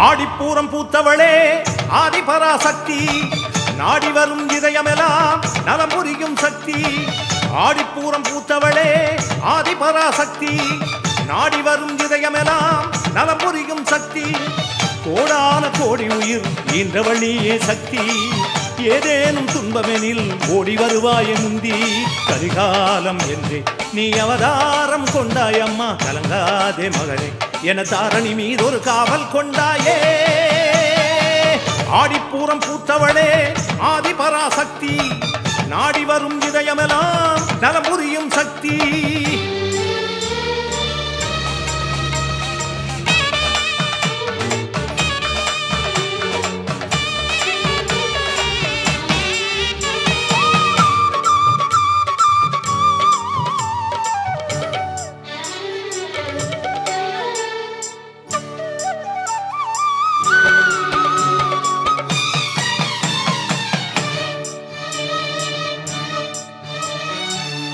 ஆடிப்பூரம் பூத்தவளே ஆதிபராசக்தி நாடி வரும் இதயமெல்லாம் நலம் புரியும் சக்தி ஆடிப்பூரம் பூத்தவளே ஆதிபராசக்தி நாடி வரும் இதயமெல்லாம் நலம் புரியும் சக்தி கோடான கோடி உயிர் ஈன்றவழியே சக்தி ஏதேனும் துன்பமெனில் ஓடி வருவாய முந்தி கரிகாலம் என்றே நீ அவதாரம் கொண்டாய் அம்மா கலங்காதே மகனே என தாரணி மீதொரு காவல் கொண்டாயே ஆடிப்பூரம் பூத்தவளே ஆதிபராசக்தி நாடி வரும் இதயமெல்லாம் நலம் புரியும் சக்தி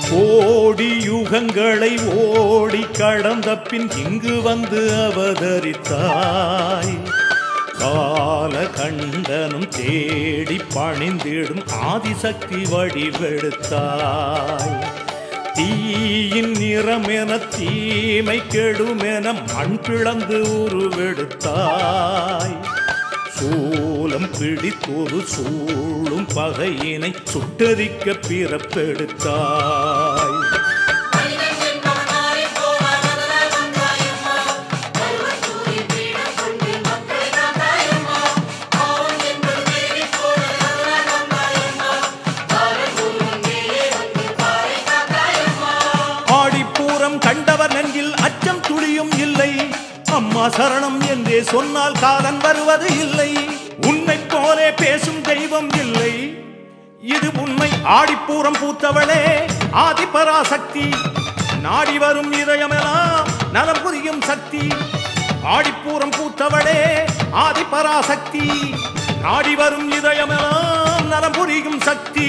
கோடி யுகங்களை ஓடி கடந்த பின் இங்கு வந்து அவதரித்தாய் கால கண்டனும் தேடி பணிந்திடும் ஆதிசக்தி வடிவெடுத்தாய் தீயின் நிறமென தீமை கெடுமென மண் பிளந்து உருவெடுத்தாய் சூலம் பிடித்தொரு சூழும் பகையினை சுட்டரிக்க பிறப்பெடுத்தாய் ஆடிப்பூரம் கண்டவர் நெஞ்சில் அச்சம் துளியும் இல்லை அம்மா சரணம் என்றே சொன்னால் காலன் வருவது இல்லை உன்னை போலே பேசும் தெய்வம் இல்லை இது உண்மை ஆடிப்பூரம் பூத்தவளே ஆதிபராசக்தி நாடி வரும் இதயமெல்லாம் நலம் புரியும் சக்தி ஆடிப்பூரம் பூத்தவளே ஆதிபராசக்தி நாடி வரும் இதயமெல்லாம் நலம் புரியும் சக்தி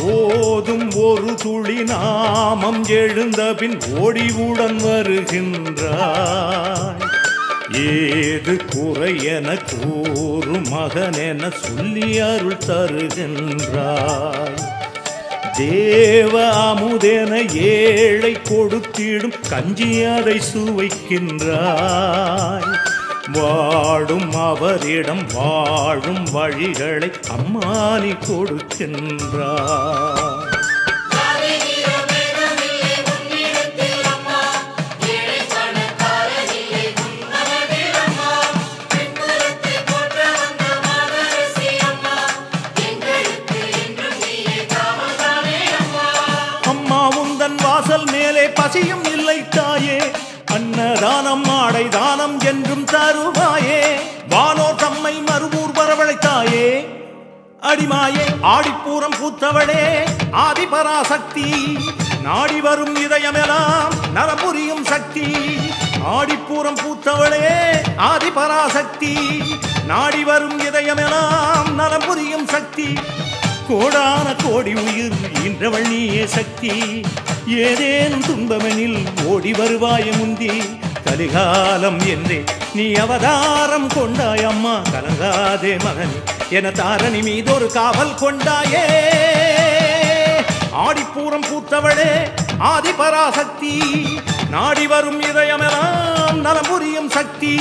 ஓதும் ஒரு துளி நாமம் எழுந்த பின் ஓடிவுடன் வருகின்றாய் ஏது குறை என கூறும் மகன் என சொல்லி அருள் தருகின்றாய் தேவ அமுதென ஏழை கொடுத்திடும் கஞ்சி அதை சுவைக்கின்றாய் வாடும் அவரிடம் வாழும் வழிகளை அம்மானி கொடுக்கின்றார் அம்மா உந்தன் வாசல் மேலே பசியும் இல்லை தாயே அன்னதானம் ஆடை தானம் என்றும் தருவாயே வானோர் தம்மை மறுவூர் வரவழைத்தாயே அடிமாயே ஆடிப்பூரம் பூத்தவளே ஆதிபராசக்தி நாடி வரும் இதயமெல்லாம் நலம் புரியும் சக்தி ஆடிப்பூரம் பூத்தவளே ஆதிபராசக்தி நாடி வரும் இதயமெல்லாம் நலம் புரியும் சக்தி கோடான கோடி உயிர் ஈன்றவள் நீயே சக்தி ஏதேனும் துன்பமெனில் ஓடி வருவாய முந்தி கலிகாலம் என்றே நீ அவதாரம் கொண்டாய் அம்மா கலங்காதே மகனே என தாரணி மீதொரு காவல் கொண்டாயே ஆடிப்பூரம் பூத்தவளே ஆதிபராசக்தி நாடி வரும் இதயமெல்லாம் நலம் புரியும் சக்தி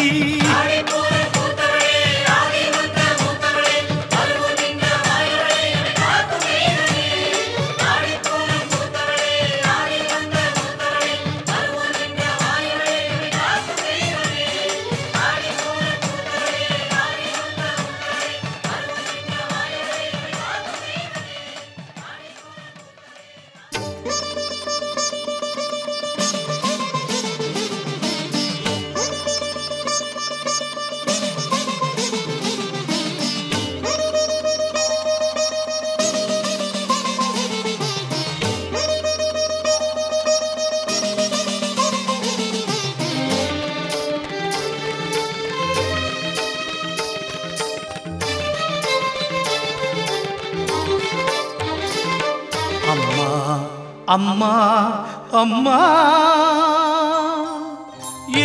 அம்மா அம்மா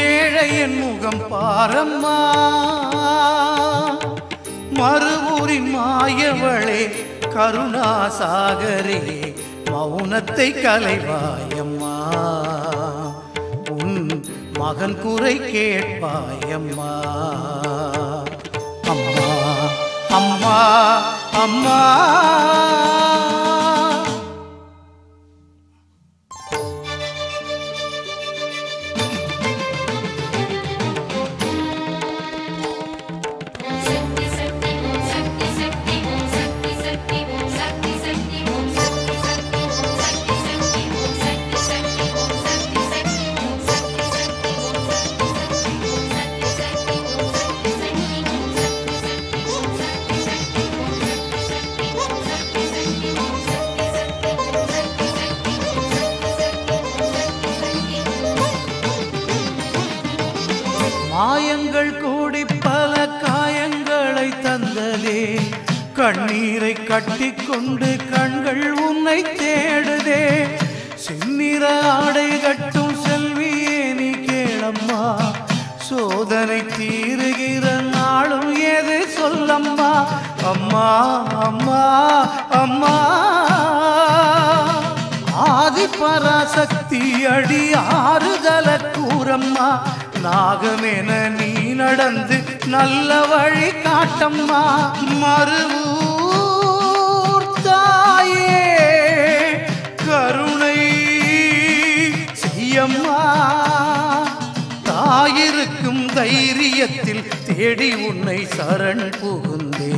ஏழையின் முகம் பாரம்மா மறுவூரின் மாயவளே கருணாசாகரே மௌனத்தை கலைவாயம்மா உன் மகன் குறை கேட்பாயம்மா அம்மா அம்மா அம்மா மாயங்கள் கூடி பல காயங்களை தந்ததே கண்ணீரை கட்டிக்கொண்டு கண்கள் உன்னை தேடுதே செந்நிற ஆடை கட்டும் செல்வியே நீ கேளம்மா சோதனை தீருகிற நாளும் ஏது சொல்லம்மா அம்மா அம்மா அம்மா ஆதிபராசக்தி அடி ஆறுதல கூறம்மா நாகமென நீ நடந்து நல்ல வழி காட்டம்மா மறுவூர் தாயே கருணை செய்யம்மா தாயிருக்கும் தைரியத்தில் தேடி உன்னை சரண் புகுந்தே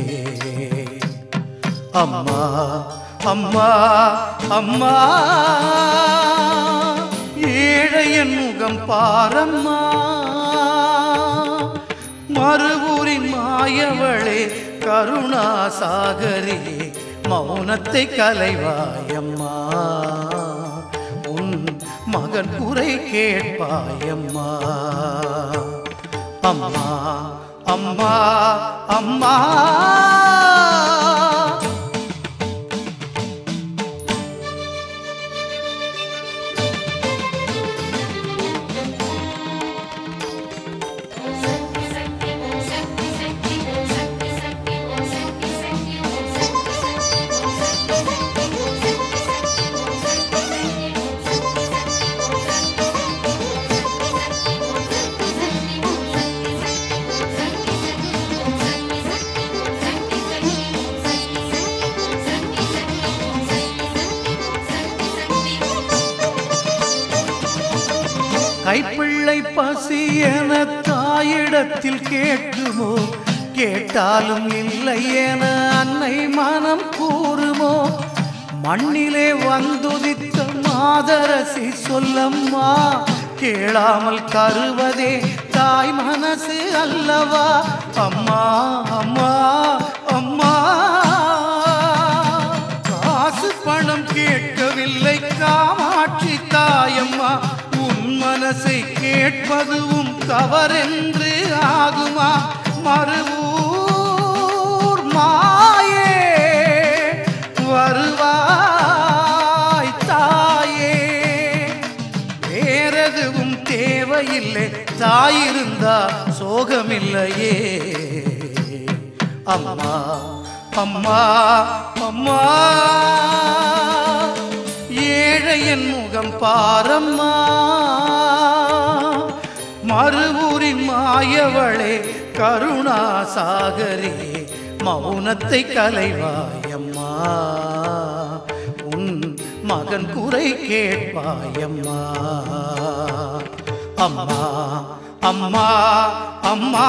அம்மா அம்மா அம்மா ஏழையின் முகம் பாரம்மா மறுவூரின் மாயவளே கருணாசாகரே மௌனத்தை கலைவாயம்மா உன் மகன் குறை கேட்பாயம்மா அம்மா அம்மா அம்மா கைப்பிள்ளை பசி என தாயிடத்தில் கேட்குமோ கேட்டாலும் இல்லை என அன்னை மனம் கூறுமோ மண்ணிலே வந்துதித்த மாதரசி சொல்லம்மா கேளாமல் கருவதே தாய் மனசு அல்லவா அம்மா அம்மா அம்மா காசு பணம் கேட்கவில்லை காமாட்சி தாயம்மா மனசை கேட்பதுவும் தவறென்று ஆகுமா மறுவூர் மாயே வருவாய் தாயே வேறெதுவும் தேவையில்லை தாயிருந்தா சோகமில்லையே அம்மா அம்மா அம்மா ஏழையின் முகம் பாரம்மா மறுவூரின் மாயவளே கருணாசாகரே மௌனத்தை கலைவாயம்மா உன் மகன் குறை கேட்பாயம்மா அம்மா அம்மா அம்மா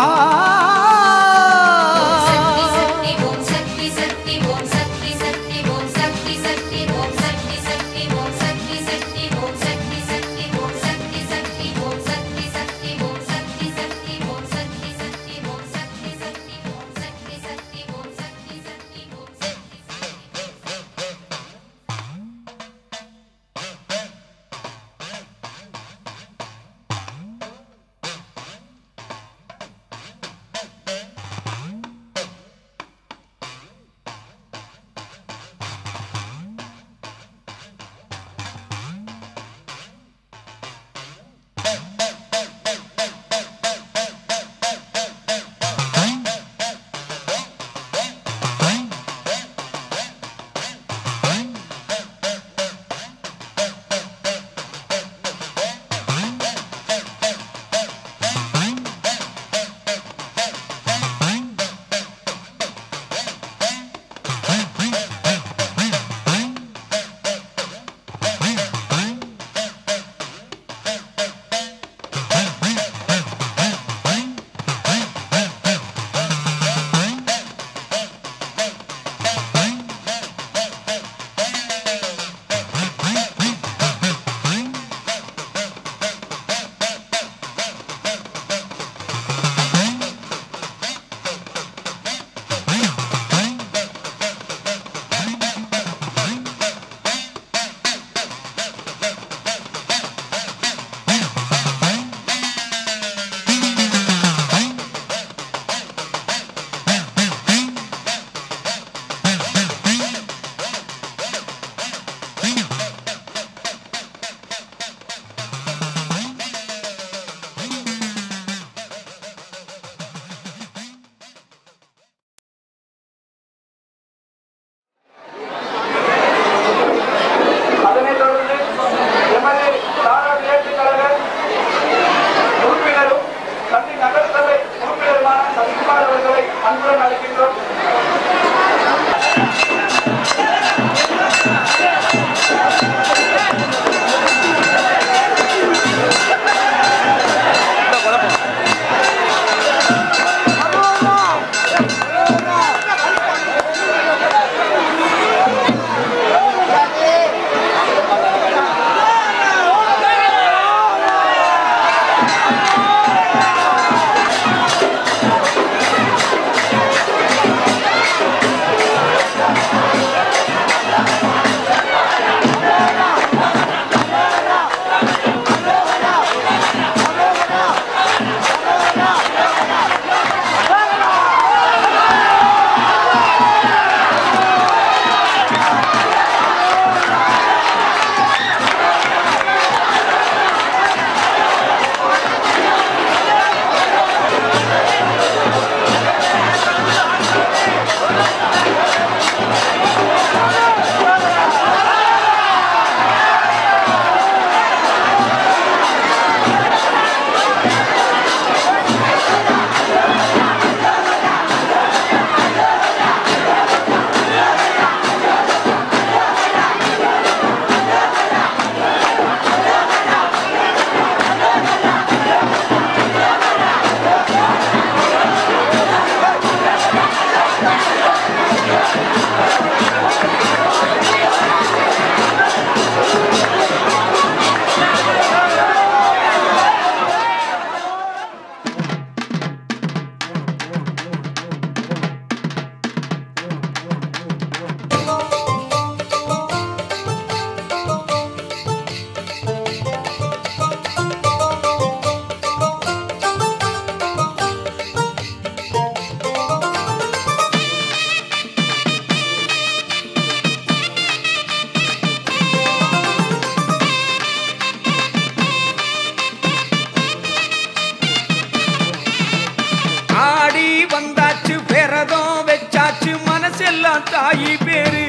எல்லாம் தாயி பேரு.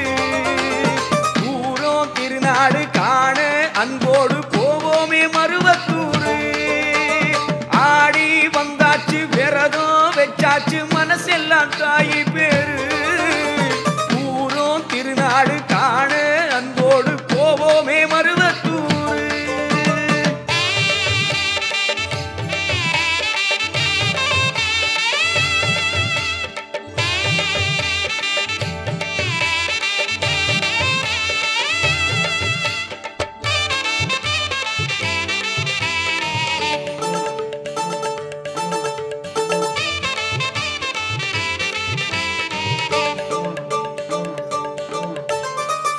ஊரோம் திருநாடு காண அன்போடு போவோமே மருவத்தூரு. ஆடி வந்தாச்சு விரதம் வெச்சாச்சு மனசெல்லாம் தாயி பேரு. ஊரோம் திருநாடு காண அன்போடு போவோமே மருவத்தூரு.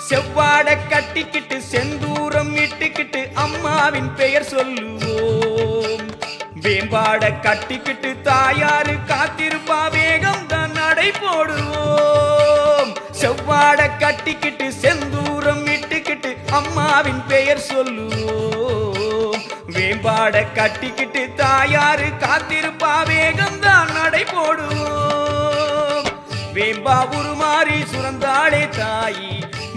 செவ்வாட கட்டிக்கிட்டு செந்தூரம் இட்டுக்கிட்டு அம்மாவின் பெயர் சொல்லுவோம். வேம்பாட கட்டிக்கிட்டு தாயாரு காத்திருப்பா வேகம் தான் நடை போடுவோம். செவ்வாட கட்டிக்கிட்டு செந்தூரம் இட்டுக்கிட்டு அம்மாவின் பெயர் சொல்லுவோம். வேம்பாட கட்டிக்கிட்டு தாயாரு காத்திருப்பா வேகம் தான் நடை போடுவோம். வேம்பா உருமாறி சுரந்தாளே தாயி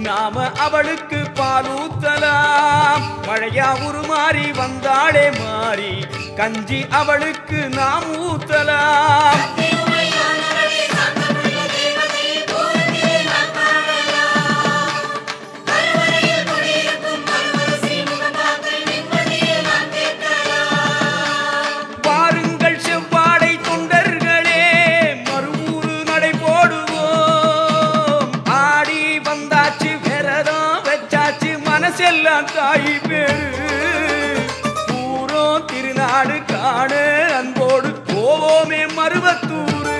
நாம அவளுக்கு பாலூத்தலாம். மழையா உருமாறி வந்தாளே மாறி கஞ்சி அவளுக்கு நாம் ஊத்தலாம். பாருங்கள் செவ்வாடை தொண்டர்களே மறுவூறு நடை போடுவோம். ஆடி வந்தாச்சு விரதம் வெச்சாச்சு மனசெல்லாம் தாயி பேரு. ஊரோம் திருநாடு காண அன்போடு போவோமே மருவத்தூரு.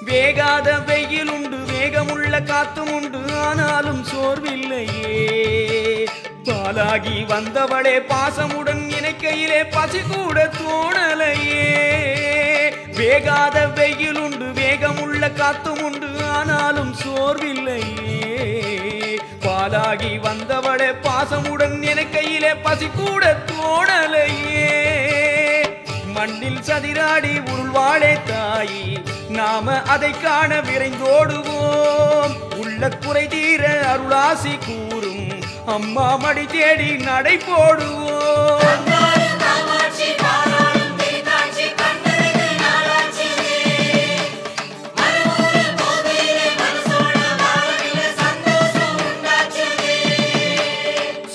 வேகாத வெயில் உண்டு வேகமுள்ள காத்தும் உண்டு ஆனாலும் சோர்வில்லையே. பாலாகி வந்தவளே பாசமுடன் இணைக்கையிலே பசி கூட தோணலையே. வேகாத வெயில் உண்டு வேகமுள்ள காத்தும் உண்டு ஆனாலும் சோர்வில்லையே. பாலாகி வந்தவளே பாசமுடன் இணைக்கையிலே பசி கூட தோணலையே. மண்ணில் சதிராடி உருள்வாளே தாயி நாம அதை காண விரைந்தோடுவோம். உள்ள குறை தீர அருளாசி கூறும் அம்மா மடி தேடி நடை போடுவோம்.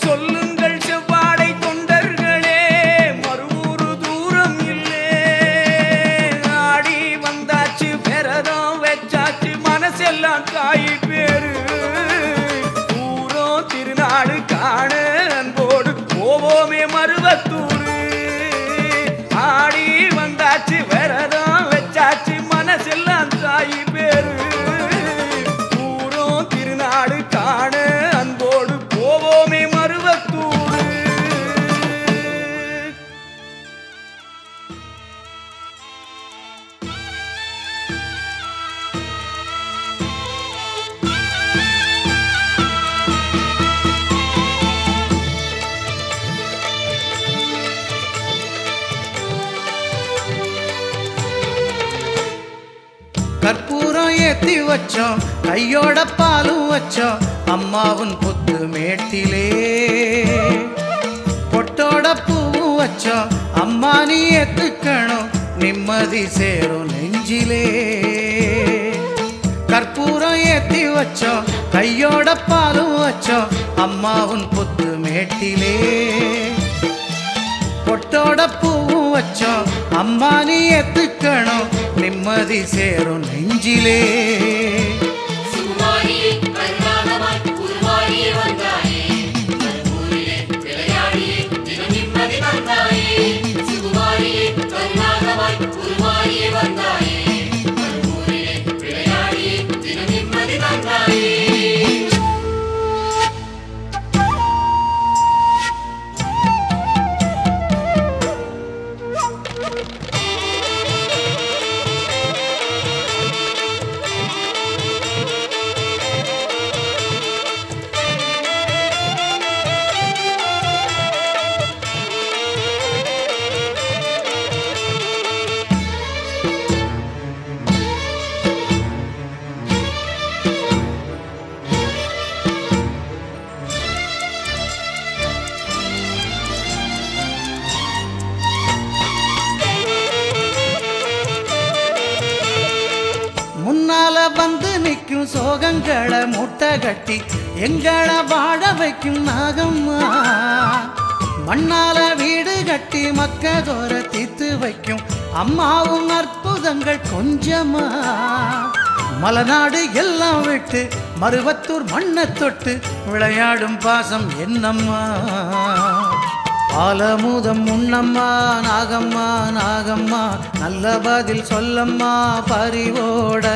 சொல்லுங்கள் செவ்வாடை தொண்டர்களே மறுவூறு தூரம் இல்லே. ஆடி வந்தாச்சு விரதம் வெச்சாச்சு மனசெல்லாம் தாயி பேரு. ஊரோம் திருநாடு காண அன்போடு போவோமே மருவத்தூரு. ஆடி வந்தாச்சு விரதம் வெச்சாச்சு மனசெல்லாம் தாயி பேரு. ஊரோம் திருநாடு காண அன்போடு போவோமே மருவத்தூரு. கற்பூரம் ஏத்தி வச்சோம் கையோட பாலும் வச்சோம் அம்மாவின் புத்து மேட்டிலே. பொட்டோட பூவும் வச்சோம் அம்மா நீ ஏத்துக்கணும் நிம்மதி சேரும் நெஞ்சிலே. கற்பூரம் ஏத்தி வச்சோம் கையோட பாலும் வச்சோம் அம்மாவின் புத்து மேட்டிலே. பொட்டோட பூவும் வச்சோம் அம்மா நீ ஏத்துக்கணும் நிம்மதி சேரும் நெஞ்சிலே. யோகங்களை மூட்டை கட்டி எங்களை வாழ வைக்கும் நாகம்மா. மண்ணால வீடு கட்டி மக்கதோர தீர்த்து வைக்கும் அம்மாவும் அற்புதங்கள் கொஞ்சமா. மலநாடு எல்லாம் விட்டு மருவத்தூர் மண்ணை தொட்டு விளையாடும் பாசம் என்னம்மா. பாலமுதம் உண்ணம்மா நாகம்மா நாகம்மா, நல்ல பதில் சொல்லம்மா பறிவோட.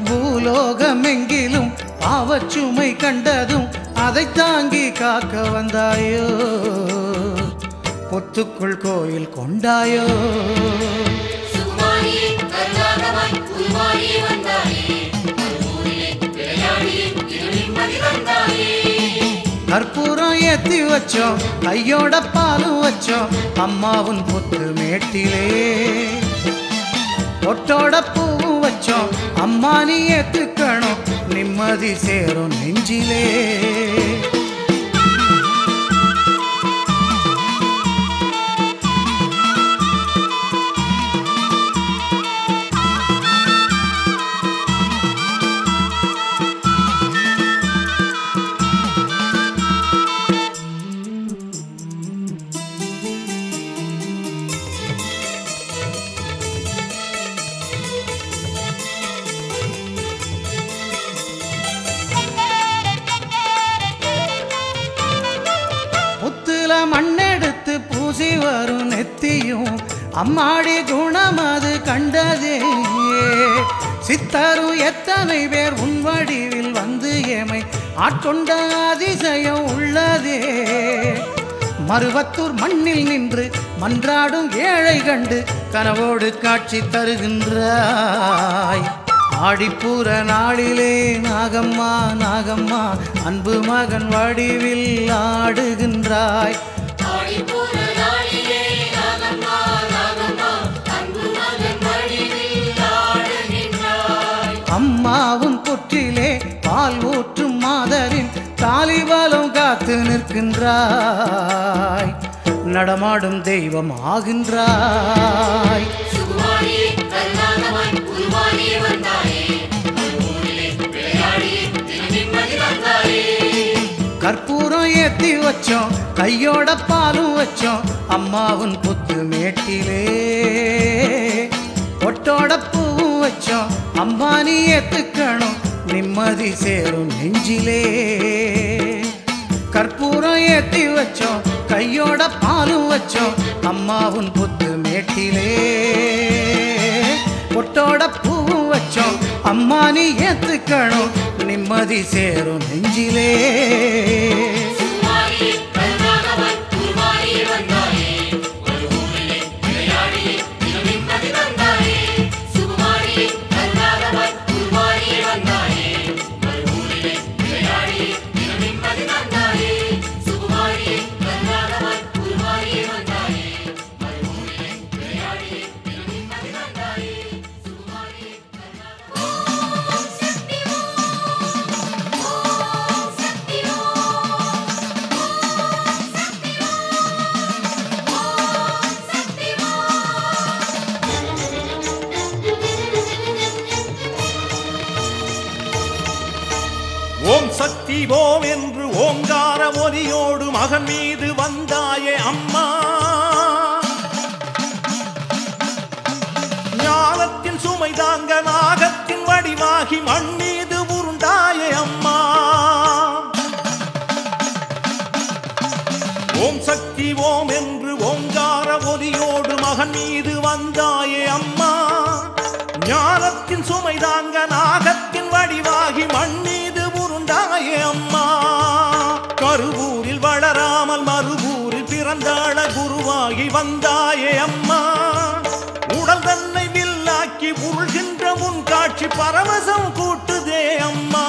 பூலோகமெங்கிலும் பாவச்சுமை கண்டதும் அதை தாங்கி காக்க வந்தாயோ, பொத்துக்குள் கோயில் கொண்டாயோ. கற்பூரம் ஏத்தி வச்சோம், கையோட பாலும் வச்சோம், அம்மாவும் புத்து மேட்டிலே. பொட்டோட பூவும் வச்சோம், அம்மா நீ ஏத்துக்கணும், நிம்மதி சேரும் நெஞ்சிலே. மண்ணெடுத்து பூசி வரும் நெத்தியும் அம்மாடி குணம் அது கண்டதே. சித்தரும் எத்தனை பேர் உன் வடிவில் வந்து ஏமை ஆட்கொண்ட அதிசயம் உள்ளதே. மருவத்தூர் மண்ணில் நின்று மன்றாடும் ஏழை கண்டு கனவோடு காட்சி தருகின்றாய். ஆடிப்பூர நாளிலே நாகம்மா நாகம்மா, அன்பு மகன் வடிவில் ஆடுகின்றாய். அம்மாவும் புற்றிலே பால் ஊற்றும் மாதரின் தாலிபாலம் காத்து நிற்கின்றாய். நடமாடும் தெய்வம் ஆகின்றாய். கற்பூரம் ஏத்தி வச்சோம், கையோட பாலும் வச்சோம், அம்மாவும் புத்து மேட்டிலே. பொட்டோட பூவும் வச்சோம், அம்மா நீ ஏத்துக்கணும், நிம்மதி சேரும் நெஞ்சிலே. கற்பூரம் ஏத்தி வச்சோம், கையோட பாலும் வச்சோம், அம்மாவும் புத்து மேட்டிலே. பொட்டோட பூவும் வச்சோம், அம்மா நீ ஏத்துக்கணும், நிம்மதி சேரும் நெஞ்சிலே. ஓம் சக்தி ஓம் என்று ஓங்கார ஒலியோடு மகன் மீது வந்தாயே அம்மா. ஞானத்தின் சுமை தாங்க நாகத்தின் வடிவாகி மண் மீது உருண்டாயே அம்மா. ஓம் சக்தி ஓம் என்று ஓங்கார ஒலியோடு மகன் மீது வந்தாயே அம்மா. ஞானத்தின் சுமை தாங்க நாகத்தின் வடிவாகி மண் மீது உருண்டாயே அம்மா. கருவூரில் வளராமல் மறுவூரில் பிறந்தாள குருவாகி வந்தாயே அம்மா. உடல் தன்னை வில்லாக்கி உருள்கின்ற முன் காட்சி பரவசம் கூட்டுதே அம்மா.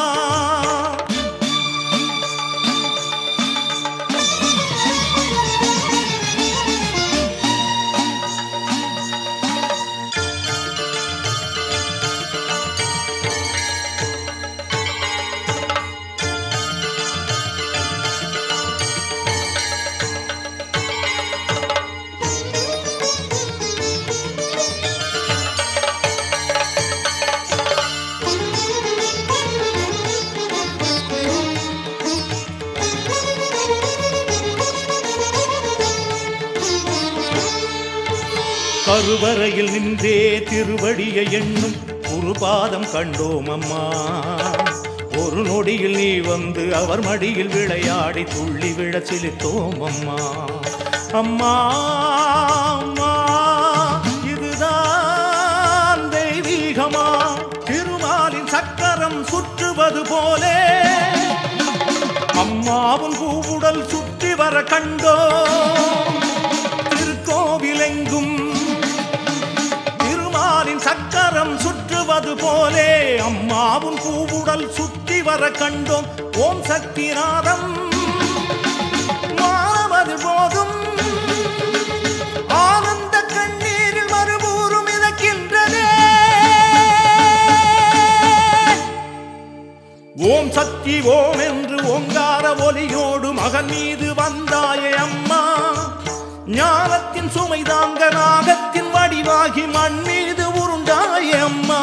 குருவரையில் நின்றே திருவடியை எண்ணும் குருபாதம் கண்டோம் அம்மா. ஒரு நொடியில் நீ வந்து அவர் மடியில் விளையாடி துள்ளி விழ சிலித்தோம் அம்மா. அம்மா அம்மா இதுதான் தெய்வீகமா? திருமாலின் சக்கரம் சுற்றுவது போலே அம்மாவும் பூவுடல் சுற்றி வர கண்டோம். திருக்கோவிலெங்கும் திருமாலின் சக்கரம் சுற்றுவது போலே அம்மாவும் பூவுடல் சுற்றி வர கண்டோம். ஓம் சக்திநாதம் மாறுவது போதும் ஆனந்த கண்ணீரில் மறுபூரும் மிதக்கின்றதே. ஓம் சக்தி ஓம் என்று ஓங்கார ஒலியோடு மகன் மீது வந்தாயே அம்மா. ஞானத்தின் சுமை தாங்க நாகத்தின் வடிவாகி மண் மீது உருண்டாயே அம்மா.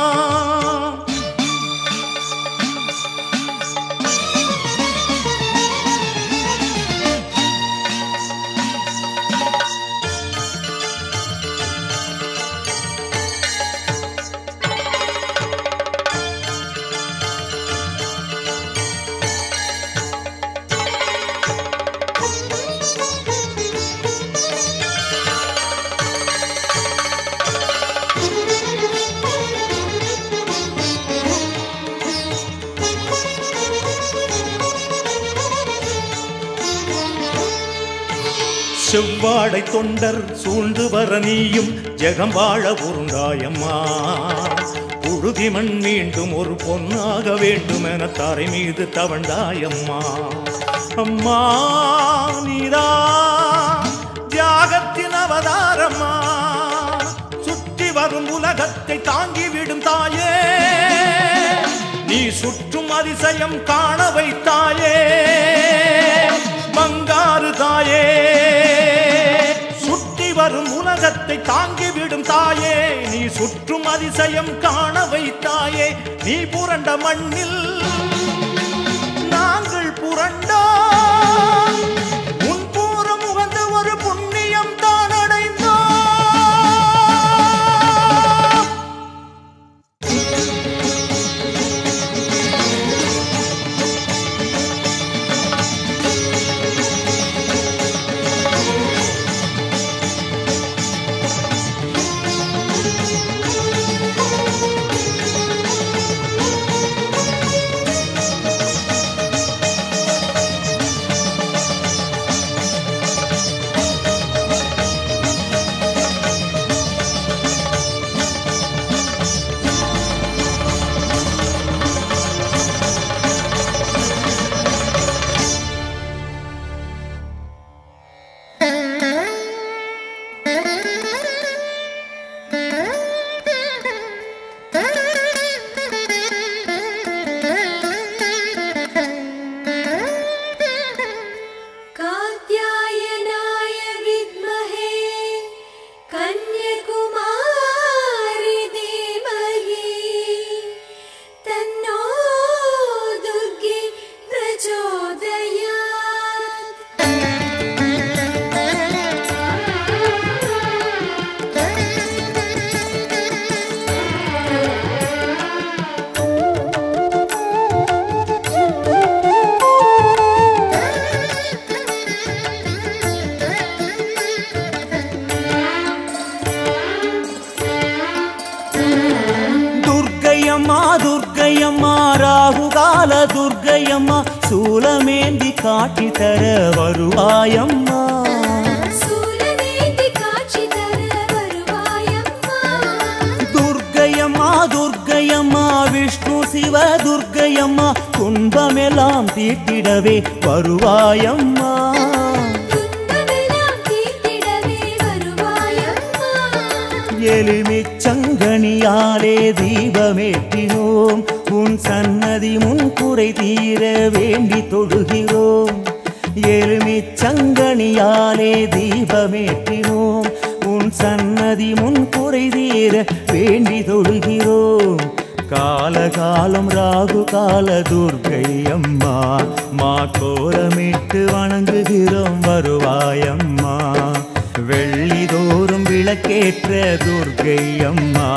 செவ்வாடை தொண்டர் சூழ்ந்து வர நீயும் ஜெகம் வாழ உருண்டாயம்மா. புழுதி மண் மீண்டும் ஒரு பொன்னாக வேண்டும் என தரை மீது தவண்டாயம்மா. அம்மா நீரா தியாகத்தின் அவதாரம்மா. சுற்றி வரும் உலகத்தை தாங்கிவிடும் தாயே, நீ சுற்றும் அதிசயம் காண வைத்தாயே. பங்காரு தாயே, சுற்றி வரும் உலகத்தை தாங்கிவிடும் தாயே, நீ சுற்றும் அதிசயம் காண வைத்தாயே. நீ புரண்ட மண்ணில் நாங்கள் புரண்டோம், உன் பூரம் உகந்த ஒரு புண்ணியம் தான் அடைந்தோம். துர்க்கையம்மா ராகுகால துர்க்கையம்மா சூலமேந்தி காட்சி தர வருவாயம்மா. துர்க்கையம்மா துர்க்கையம்மா விஷ்ணு சிவ துர்க்கையம்மா துன்பமெல்லாம் தீர்த்திடவே வருவாயம்மா. எலுமிச்சங்கனியாலே தீபமேற்றினோம், உன் சன்னதி முன் குறை தீர வேண்டி தொழுகிறோம். எலுமிச்சங்கனியாலே தீபமேற்றினோம், உன் சன்னதி முன் குறை தீர வேண்டி தொழுகிறோம். காலகாலம் ராகு கால துர்க்கை அம்மா, மா கோலமிட்டு வணங்குகிறோம் வருவாயம்மா. வெள்ளிதோறும் விளக்கேற்ற துர்க்கை அம்மா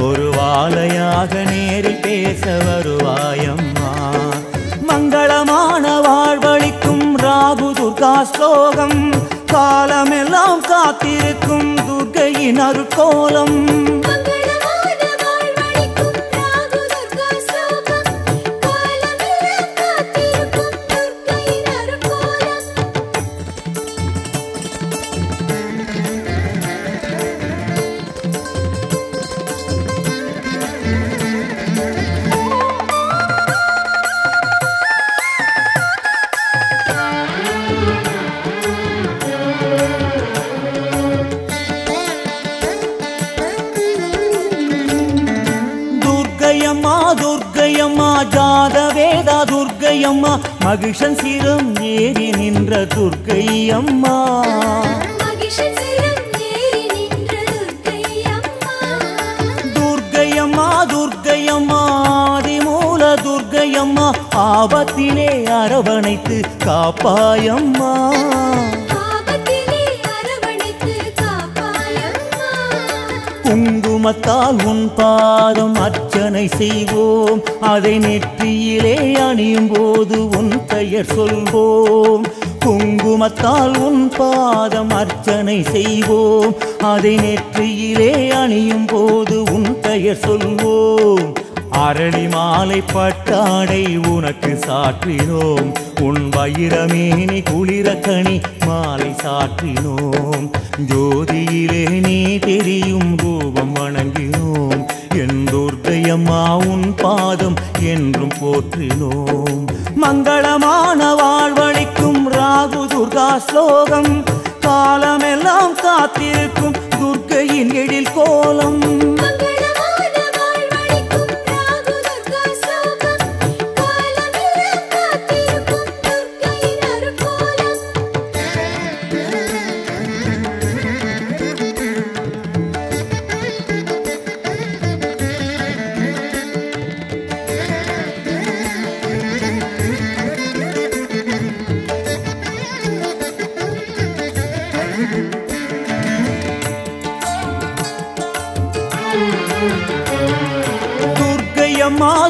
ஒரு வாழையாக நேரில் பேச வருவாயம்மா. மங்களமான வாழ்வளிக்கும் ராகு துர்கா ஸ்லோகம் காலமெல்லாம் காத்திருக்கும் துர்க்கையின் அருட்கோலம். துர்க்கையம்மா ஜாதவேதா துர்க்கையம்மா மகிஷன் சிரம் ஏறி நின்ற துர்க்கையம்மா. துர்க்கையம்மா ஆதிமூல துர்க்கையம்மா ஆபத்திலே அரவணைத்து காப்பாயம்மா. குங்குமத்தால் உன் பாதம் அர்ச்சனை செய்வோம் அதை நெற்றியிலே அணியும் போது உன் பெயர் சொல்வோம். குங்குமத்தால் உன் பாதம் அர்ச்சனை செய்வோம் அதை நெற்றியிலே அணியும் போது உன் பெயர் சொல்வோம். அரளி மாலை பட்டாடை உனக்கு சாற்றினோம் உன் வைரமேனி குளிரக்கணி மாலை சாற்றினோம். ஜோதியிலே நீ தெரியும் ரூபம் வணங்கினோம் என் துர்க்கையம்மா உன் பாதம் என்றும் போற்றினோம். மங்களமான வாழ்வளிக்கும் ராகு துர்கா ஸ்லோகம் காலமெல்லாம் காத்திருக்கும் துர்க்கையின் எழில் கோலம்.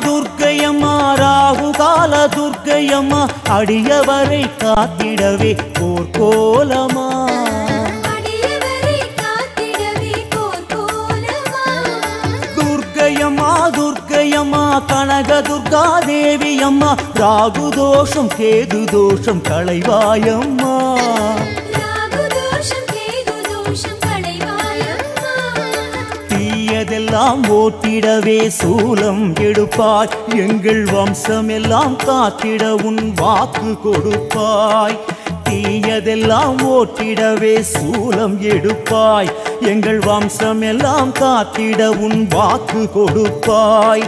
துர்க்கையம்மா ராகு கால துர்க்கையம்மா அடியவரை காத்திடவே போர்க்கோலமா. துர்க்கையம்மா கனக துர்கா தேவி அம்மா ராகு தோஷம் கேது தோஷம் களைவாயம்மா. தீயதெல்லாம் ஓட்டிடவே சூலம் எடுப்பாய் எங்கள் வம்சம் எல்லாம் காத்திட உன் வாக்கு கொடுப்பாய். தீயதெல்லாம் ஓட்டிடவே சூலம் எடுப்பாய் எங்கள் வம்சம் எல்லாம் காத்திட உன் வாக்கு கொடுப்பாய்.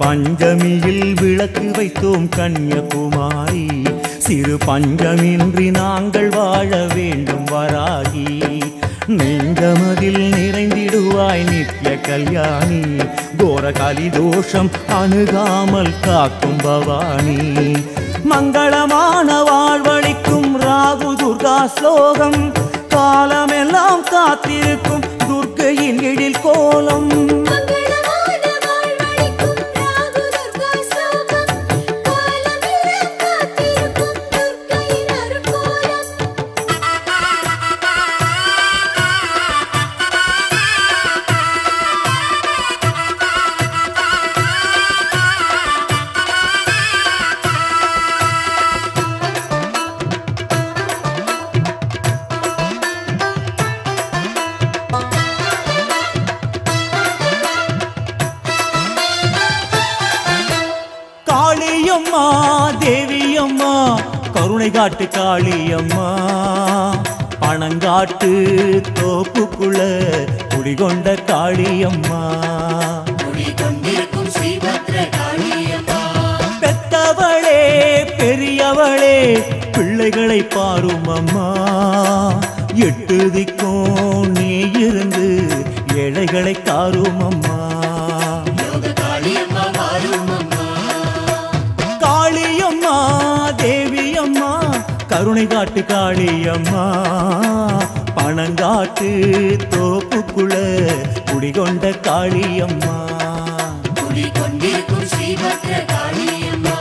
பஞ்சமியில் விளக்கு வைத்தோம் கன்னியகுமாரி சிறு பஞ்சமின்றி நாங்கள் வாழ வேண்டும் வராகி. நெஞ்சமதில் நிறைந்திடுவாய் நித்ய கல்யாணி கோர கலிதோஷம் அணுகாமல் காக்கும் பவானி. மங்களமான வாழ்வளிக்கும் ராகு துர்கா ஸ்லோகம் காலமெல்லாம் காத்திருக்கும் துர்க்கையின் எழில் கோலம். காளியம்மா தேவியம்மா கருணை காட்டு காளியம்மா பணங்காட்டு தோப்புக்குள்ள குடிகொண்ட காளியம்மா. பெத்தவளே பெரியவளே பிள்ளைகளை பாரும் அம்மா. எட்டு திக்கும் நீ இருந்து ஏழைகளை காரும் அம்மா. காளியம்மா தேவியம்மா கருணை காட்டு காளியம்மா பணங்காட்டு தோப்பு தோப்புக்குள்ள குடிகொண்ட காளியம்மா. குடிகொண்டிருக்கும் ஸ்ரீபத்ர காளியம்மா.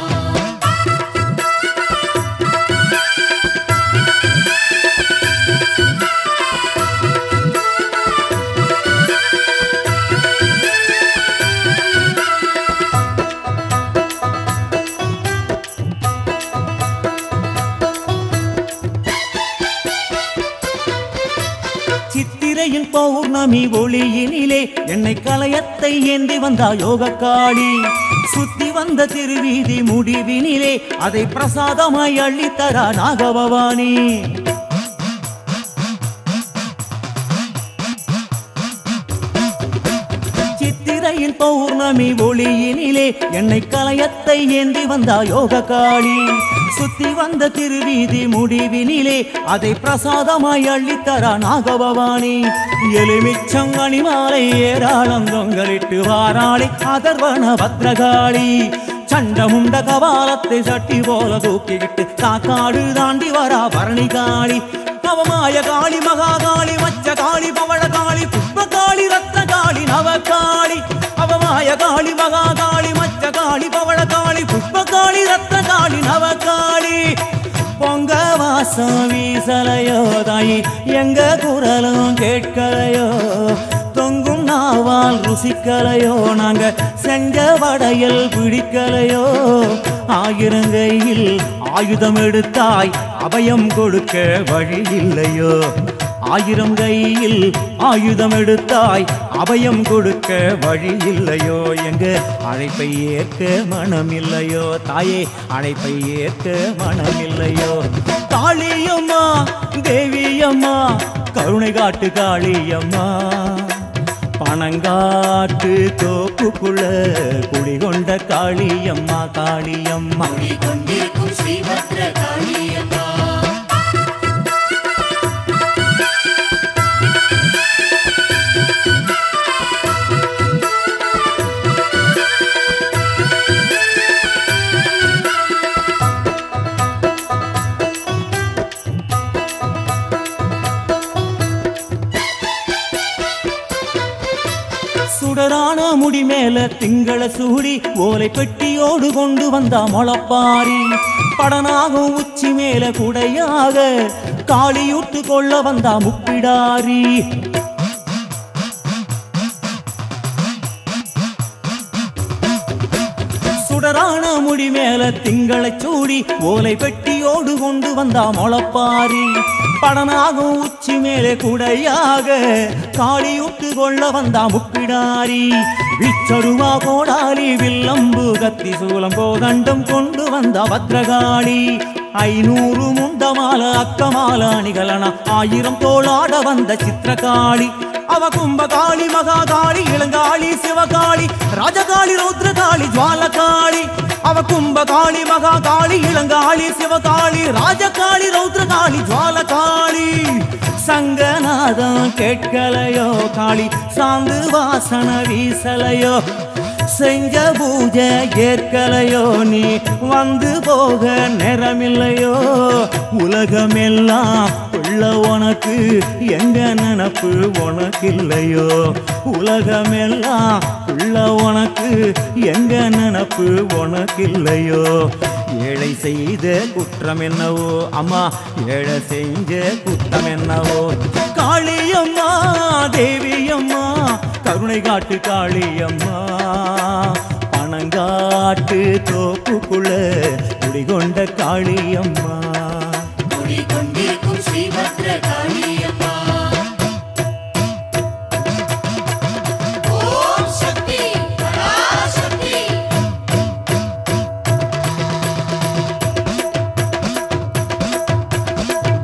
சித்திரையின் பௌர்ணமி ஒளியினிலே என்னை கலயத்தை ஏந்தி வந்தா யோக காளி. சுத்தி வந்த திருவீதி முடிவினிலே அதை பிரசாதமாய் அள்ளித்தரா நாகபவானி. சித்திரையின் பௌர்ணமி ஒளியினிலே என்னை கலயத்தை ஏந்தி வந்தா யோக காளி. சுத்தி வந்த திருவீதி முடிவினிலே அதை பிரசாதமாய் அள்ளித்தரா நாகபவானி. எலுமிச்சங்கனி மாலை ஏராளம் தொங்கலிட்டு வாராளி அதர்வன பத்ரகாளி. சண்டமுண்ட கபாலத்தை சட்டி போல தூக்கிக்கிட்டு காக்காடு தாண்டி வரா பரணி காளி. அவமாய காளி மகாகாளி மச்ச காளி பவள காளி புஷ்பகாளி ரத்ன காளி நவகாளி. அவமாய காளி மகாகாளி மச்ச காளி பவள காளி புஷ்பகாளி ரத்ன காளி நவகாளி. பொங்க வாசம் வீசலையோ தாயி எங்க குரலும் கேட்கலையோ. தொங்கும் நாவால் ருசிக்கலையோ நாங்க செஞ்ச வடையல் பிடிக்கலையோ. ஆயிரங்கையில் ஆயுதம் எடுத்தாய் அபயம் கொடுக்க வழி இல்லையோ. ஆயிரம் கையில் ஆயுதம் எடுத்தாய் அபயம் கொடுக்க வழி இல்லையோ. எங்க அழைப்பை ஏற்க மனமில்லையோ தாயே அழைப்பை ஏற்க மனமில்லையோ. காளியம்மா தேவியம்மா கருணை காட்டு காளியம்மா. பனங்காட்டு தோப்புக்குள்ள குடிகொண்ட காளியம்மா காளியம்மா. குடிகொண்டிருக்கும் ஸ்ரீபத்ர காளியம்மா. சுடரான முடி மேல திங்கள சூடி ஓலை பெட்டியோடு கொண்டு வந்தா முளப்பாரி. படனாகும் உச்சி மேல குடையாக காளியூட்டு கொள்ள வந்தா முப்பிடாரி. சுடரான முடி மேல திங்களை சூடி ஓலை பெட்டியோடு கொண்டு வந்தா முளப்பாரி. படனாகும் உச்சி மேலே குடையாக காளியூட்டு கொள்ள வந்தா முப்பிடாரி. விச்சருவா கோடாலி வில்லம்பு கத்தி சூலம் கோதண்டம் கொண்டு வந்த பத்ரகாளி. 500 முண்டமால அக்கமால அணிகலனா 1000 தோளாட வந்த சித்திரகாளி. அவ கும்பகாளி மகாகாளி இளங்காளி சிவகாளி ராஜகாளி ரௌத்ரகாளி ஜுவாலகாளி. அவ கும்பகாளி மகாகாளி இளங்காளி சிவகாளி ராஜகாளி ரௌத்ரகாளி ஜுவாலகாளி. சங்கநாதம் கேட்கலையோ காளி சாந்து வாசன வீசலையோ. செஞ்ச பூஜை ஏற்கலையோ நீ வந்து போக நேரமில்லையோ. உலகமெல்லாம் உள்ள உனக்கு எங்க நினப்பு உனக்கு இல்லையோ. உலகமெல்லாம் உள்ள உனக்கு எங்க நினப்பு உனக்கு இல்லையோ. ஏழை செய்த குற்றம் என்னவோ அம்மா ஏழை செஞ்ச குற்றம் என்னவோ. காளியம்மா தேவியம்மா கருணை காட்டு காளியம்மா. பனங்காட்டு தோப்புக்குள்ள குடிகொண்ட காளியம்மா. குடிகொண்டிருக்கும் ஸ்ரீபத்ர காளியம்மா. ஓம் சக்தி பராசக்தி.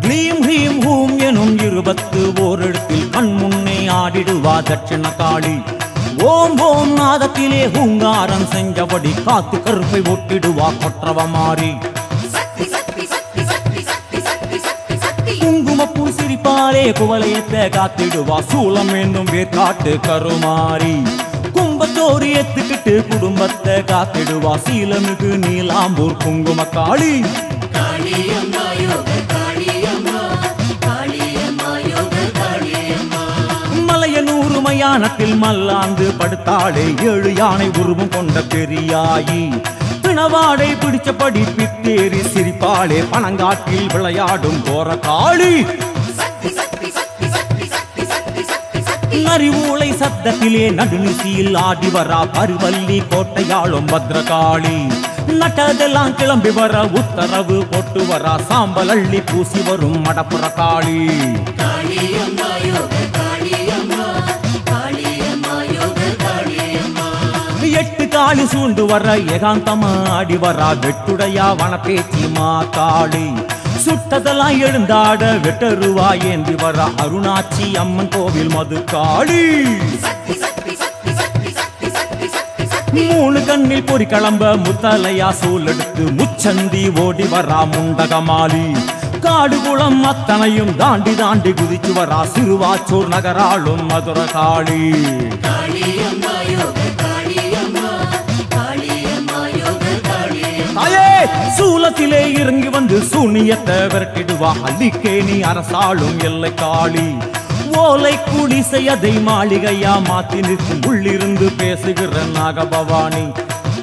க்ளீம் ஹ்ரீம் ஹூம் எனும் 21 இடத்தில் கண் முன்னே ஆடிடுவா தட்சிண காளி. ஓம் ஓம் நாதத்திலே ஹூங்காரம் செஞ்சபடி காத்து கருப்பை ஒட்டிடுவா கொற்றவ மாறி. குங்குமப்பூ சிரிப்பாலே குவலையத்தை காத்திடுவா சூளம் என்னும் வேற்காட்டு கருமாறி. கும்பத்தோறு ஏத்துக்கிட்டு குடும்பத்தை காத்திடுவா சீலமிகு நீலாம்பூர் குங்கும காளி. காளியம்மா யோக காளியம்மா காளியம்மா யோக காளியம்மா. மலையனூர் மயானத்தில் மல்லாந்து படுத்தாளே 7 யானை உருவம் கொண்ட பெரியாயி பிணவாடை பிடிச்சபடி பித்தேறி சிரிப்பாளே பனங்காட்டில் விளையாடும் கோர காளி அறிவூளை சத்தத்திலே நடுநிசியில் ஆடி வரா பருவல்லி கோட்டையாளும் பத்ரகாளி நட்டதெல்லாம் கிளம்பி வர உத்தரவு போட்டு வரா சாம்பல் அள்ளி பூசி வரும் மடப்புற காளி காளியம்மா யோக காளியம்மா காளியம்மா யோக காளியம்மா 8 காளி சூண்டு வர ஏகாந்தமா ஆடி வரா வெட்டுடையா வனப்பேச்சி மா காளி சுட்டதெல்லாம் எழுந்தாட வெட்டருவா ஏந்தி வர அருணாச்சி அம்மன் கோவில் மது காளி 3 கண்ணில் பொறி கிளம்ப முத்தலையா சூழெடுத்து முச்சந்தி ஓடி வரா முண்டகமாலி காடுகுளம் அத்தனையும் தாண்டி தாண்டி குதிச்சு வரா சிறுவாச்சூர் நகராளும் மதுர காளி காளியம்மா யோக காளியம்மா காளியம்மா யோக காளியம்மா தாயே சூலத்திலே இறங்கி வந்து சூனியத்தை விரட்டிடுவா அள்ளிக்கேணி அரசாளும் எல்லை காளி ஓலை குடிசை அதை மாளிகையா மாத்தி நிற்கும் உள்ளிருந்து பேசுகிற நாகபவானி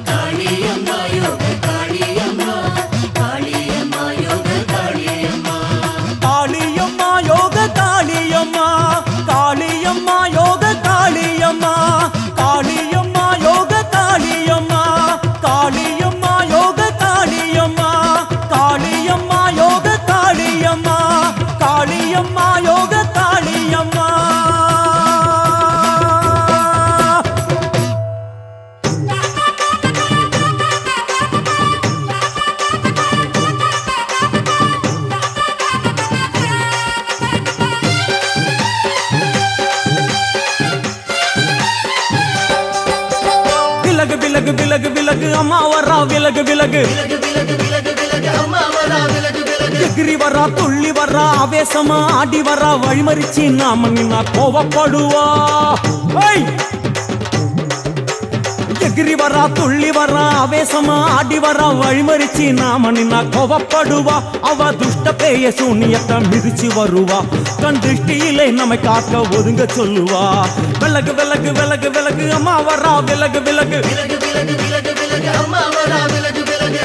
காளியம்மா யோக காளியம்மா காளியம்மா யோக காளியம்மா காளியம்மா யோக காளியம்மா காளியம்மா யோக காளியம்மா காளியம்மா யோக காளியம்மா காளியம்மா யோக காளியம்மா காளியம்மா யோக காளியம்மா காளியம்மா யோக காளியம்மா விலகு விலகு விலகு விலகு அம்மா வரா விலகு விலகு விலகு விலகு விலகு விலகு அம்மா வரா விலகு விலகு எகிரி வரா துள்ளி வரா ஆவேசமா ஆடி வரா வழிமறிச்சு நாம நின்னா கோவப்படுவா எகிரி வரா துள்ளி வரா ஆவேசமா ஆடி வரா வழிமறிச்சு நாம நின்னா கோவப்படுவா அவ துஷ்ட பேய சூனியத்தை மிதிச்சு வருவா கண் திருஷ்டியிலே நம்மை காக்க ஒதுங்க சொல்லுவா விலகு விலகு விலகு விலகு அம்மா வரா விலகு விலகு விலகு விலகு விலகு விலகு அம்மா வரா விலகு விலகு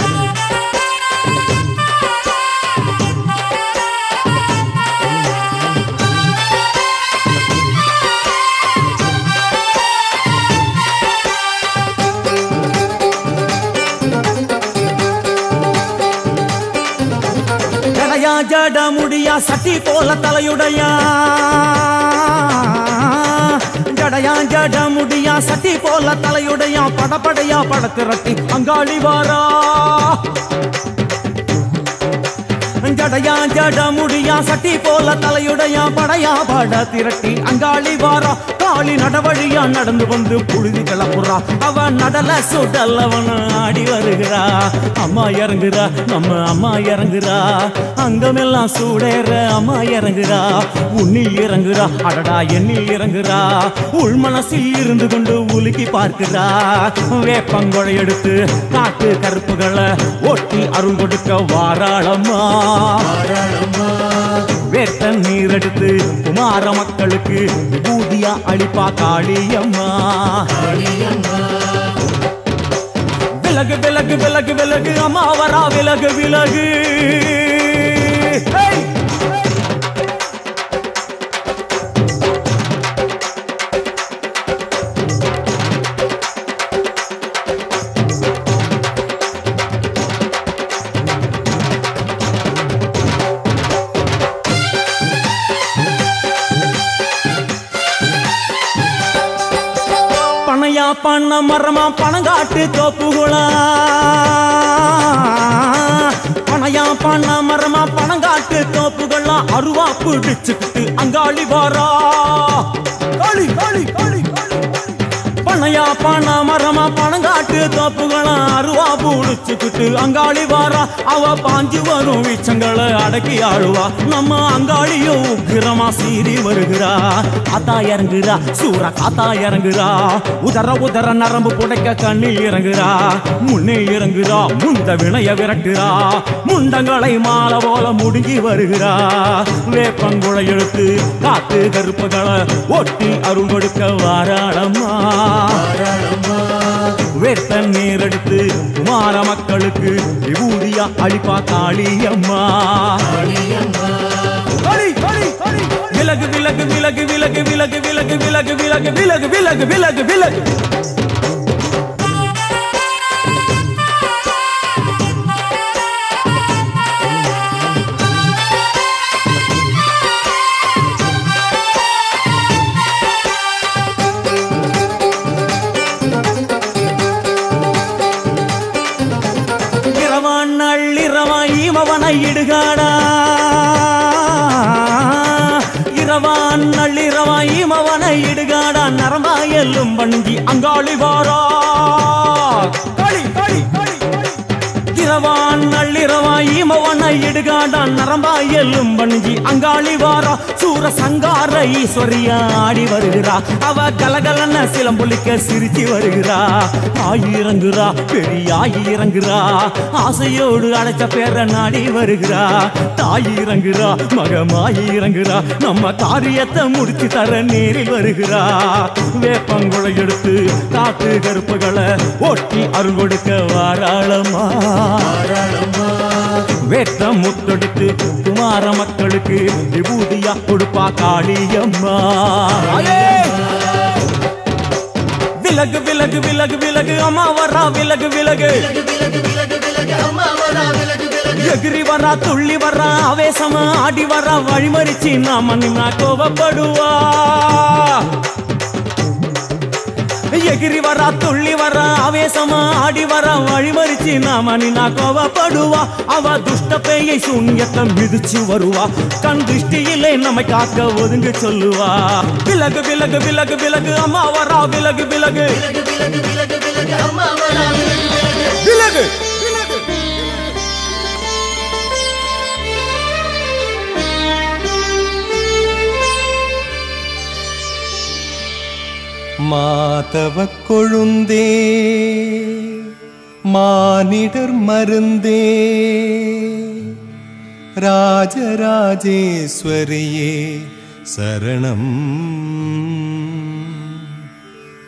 ஜடையா ஜட முடியா சட்டி போல தலையுடையா ஜடையா ஜட முடியா சட்டி போல தலையுடையா படப்படையா படத்திரட்டி அங்காளி வாரா ஜடையா ஜட முடியா சட்டி போல தலையுடையா படையா பட திரட்டி அங்காளி வாரா காளி நடவழியா நடந்து வந்து புழுதி கிளப்புறா அவ நடல சுடல்லவன ஆடி வருகிறா அம்மா இறங்குறா நம்ம அம்மா இறங்குறா அங்கமெல்லாம் சூடேற அம்மா இறங்குறா உன்னில் இறங்குறா அடடா எண்ணில் இறங்குறா உள் மனசில் இருந்து கொண்டு உலுக்கி பார்க்கிறா வேப்பங்கொழை எடுத்து காட்டு கருப்புகளை ஒட்டி அருள் கொடுக்க வாராளம்மா வேட்ட நீர் எடுத்து குமார மக்களுக்கு விபூதியா அளிப்பா காளியம்மா விலகு விலகு விலகு விலகு அம்மா வரா விலகு விலகு பனையா பண்ண மரமா பணங்காட்டு தோப்புகுளா பனையா பண்ண மரமா பணங்காட்டு தோப்புகளா அருவா பிடிச்சுக்கிட்டு அங்காளி வாரா காளி காளி காளி பனையா பண்ண மரமா பணங்காட்டு காட்டு தோப்புகளை அருவா புடிச்சுக்கிட்டு அங்காளி வாரா. அவ பாஞ்சு வரும் வீச்சங்களை அடக்கி ஆளுவா. நம்ம அங்காளியும் உக்கிரமா சீறி வருகிறா. காத்தா இறங்குறா, சூற காத்தா இறங்குறா. உதற உதற நரம்பு புடைக்க கண்ணில் இறங்குறா. முன்னே இறங்குறா, முந்த வினைய விரட்டுறா. முண்டங்களை மாலை போல முடுங்கி வருகிறா. வேப்பங்குளை எடுத்து காத்து கருப்புகளை ஒட்டி அருள் கொடுக்க வாராளம்மா. வேட்ட நீர் எடுத்து குமார மக்களுக்கு விபூதியா அளிப்பா காளியம்மா. விலகு விலகு விலகு விலகு விலகு விலகு விலகு விலகு விலகு விலகு விலகு விலகு. இடுகாடா இரவான் நள்ளிரவாய் மவனை இடுகாடா. நரம்பாயல்லும் வண்டி அங்காளி வாரா. இரவான் நள்ளிரவாய் மவனை இடுகாடா. நரம்பாயல்லும் வண்டி அங்காளி வாரா. சூர சங்கார ஈஸ்வரியா ஆடி வருகிறா. அவ கலகலன சிலம்பொலிக்க சிரிச்சு வருகிறா. ஆயிரங்குறா, பெரிய ஆயிரங்குறா. ஆசையோடு அடைச்ச பேர நாடி வருகிறா. தாயிரங்குறா, மகமாயிரங்குறா. நம்ம காரியத்தை முடிச்சு தர நேரில் வருகிறா. வேப்பங்குளை எடுத்து காத்து கருப்புகளை ஒட்டி அருள் கொடுக்க வாராளம்மா. வேட்ட முத்தெடுத்து குமார மக்களுக்கு விபூதியா கொடுப்பா காளியம்மா. விலகு விலகு விலகு விலகு அம்மா வரா. விலகு விலகு எகிரி வரா, துள்ளி வரா, ஆவேசமா ஆடி வரா. வழிமறிச்சு நாம நின்னா கோபப்படுவா. எகிரி வரா, துள்ளி வரா, ஆவேசமா ஆடி வரா. வழிமறிச்சு நாம நின்னா கோபப்படுவா. அவ துஷ்ட பேயை சூன்யத்தை மிதிச்சு வருவா. கண் திருஷ்டியிலே நம்மை காக்க ஒதுங்க சொல்லுவா. விலகு விலகு விலகு விலகு அம்மா வரா. விலகு விலகு விலகு. மாதவ கொழுந்தே மானிடர் மருந்தே ராஜராஜேஸ்வரியே சரணம்.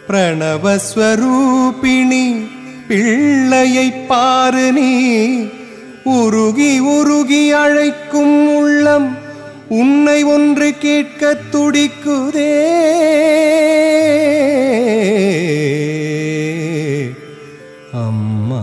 பிரணவஸ்வரூபிணி பிள்ளையை பாரு நீ. உருகி உருகி அழைக்கும் உள்ளம் உன்னை ஒன்று கேட்க துடிக்குதே. அம்மா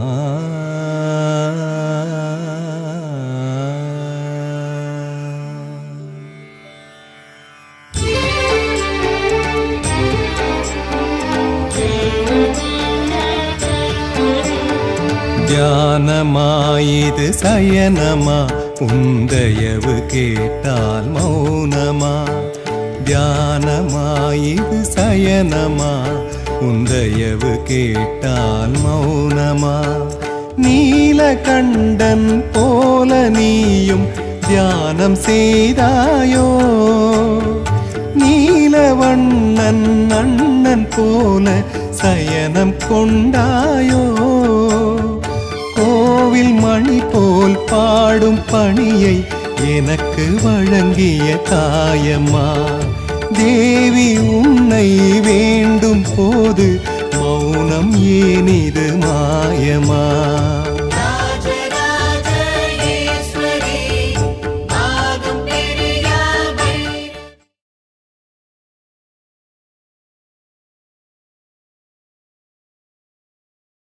தியானமாயிது சயனமா. உந்தயவு கேட்டால் மௌனமா. தியானமாயிது சயனமா. உந்தயவு கேட்டால் மௌனமா. நீலகண்டன் போல நீயும் தியானம் செய்தாயோ. நீலவண்ணன் அண்ணன் போல சயனம் கொண்டாயோ. கோவில் மணி போல் பாடும் பணியை எனக்கு வழங்கிய தாயம்மா. தேவி உன்னை வேண்டும் போது மௌனம் ஏனிது மாயமா.